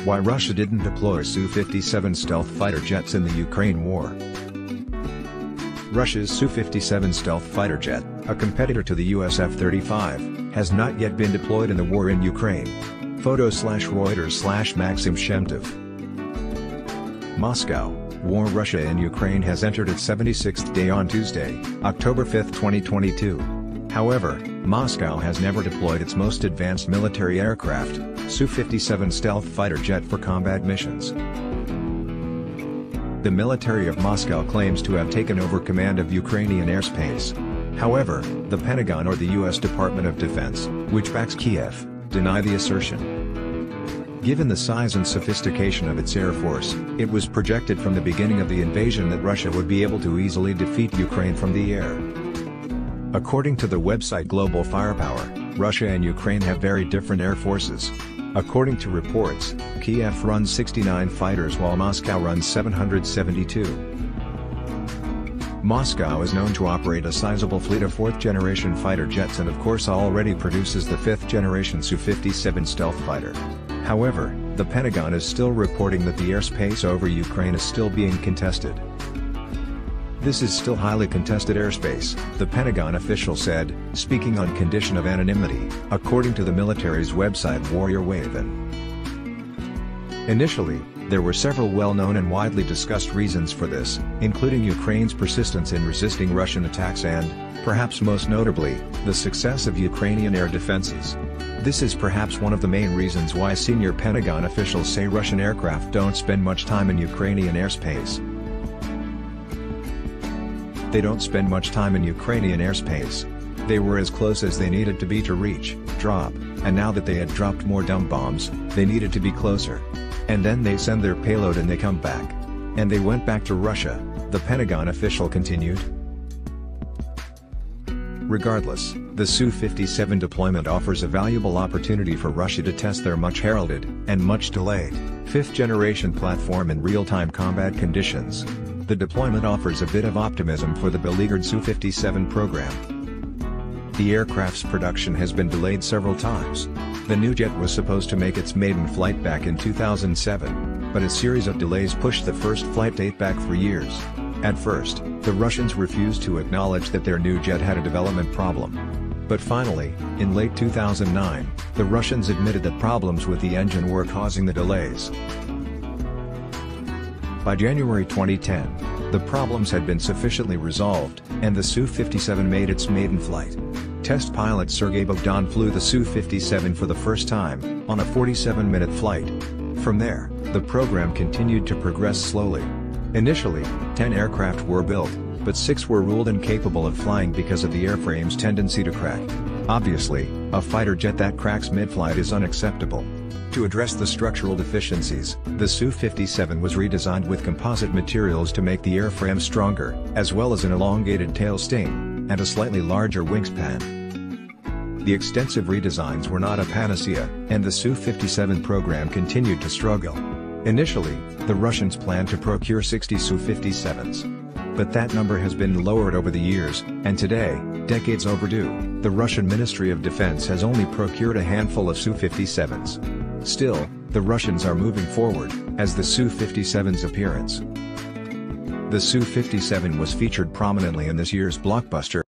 Why Russia didn't deploy Su-57 stealth fighter jets in the Ukraine war. Russia's Su-57 stealth fighter jet, a competitor to the US F-35, has not yet been deployed in the war in Ukraine. Photo/Reuters/Maxim Shemtov. Moscow, war. Russia in Ukraine has entered its 76th day on Tuesday, October 5, 2022. However, Moscow has never deployed its most advanced military aircraft, Su-57 stealth fighter jet, for combat missions. The military of Moscow claims to have taken over command of Ukrainian airspace. However, the Pentagon or the U.S. Department of Defense, which backs Kiev, deny the assertion. Given the size and sophistication of its air force, it was projected from the beginning of the invasion that Russia would be able to easily defeat Ukraine from the air. According to the website Global Firepower, Russia and Ukraine have very different air forces. According to reports, Kiev runs 69 fighters while Moscow runs 772. Moscow is known to operate a sizable fleet of 4th-generation fighter jets and of course already produces the 5th-generation Su-57 stealth fighter. However, the Pentagon is still reporting that the airspace over Ukraine is still being contested. This is still highly contested airspace, the Pentagon official said, speaking on condition of anonymity, according to the military's website Warrior Wavin. Initially, there were several well-known and widely discussed reasons for this, including Ukraine's persistence in resisting Russian attacks and, perhaps most notably, the success of Ukrainian air defenses. This is perhaps one of the main reasons why senior Pentagon officials say Russian aircraft don't spend much time in Ukrainian airspace. They don't spend much time in Ukrainian airspace. They were as close as they needed to be to reach, drop, and now that they had dropped more dumb bombs, they needed to be closer. And then they send their payload and they come back. And they went back to Russia, the Pentagon official continued. Regardless, the Su-57 deployment offers a valuable opportunity for Russia to test their much-heralded, and much-delayed, 5th-generation platform in real-time combat conditions. The deployment offers a bit of optimism for the beleaguered Su-57 program. The aircraft's production has been delayed several times. The new jet was supposed to make its maiden flight back in 2007, but a series of delays pushed the first flight date back 3 years. At first, the Russians refused to acknowledge that their new jet had a development problem. But finally, in late 2009, the Russians admitted that problems with the engine were causing the delays. By January 2010, the problems had been sufficiently resolved, and the Su-57 made its maiden flight. Test pilot Sergei Bogdan flew the Su-57 for the first time, on a 47-minute flight. From there, the program continued to progress slowly. Initially, 10 aircraft were built, but 6 were ruled incapable of flying because of the airframe's tendency to crack. Obviously, a fighter jet that cracks mid-flight is unacceptable. To address the structural deficiencies, the Su-57 was redesigned with composite materials to make the airframe stronger, as well as an elongated tail sting, and a slightly larger wingspan. The extensive redesigns were not a panacea, and the Su-57 program continued to struggle. Initially, the Russians planned to procure 60 Su-57s. But that number has been lowered over the years, and today, decades overdue, the Russian Ministry of Defense has only procured a handful of Su-57s. Still, the Russians are moving forward, as the Su-57's appearance. The Su-57 was featured prominently in this year's blockbuster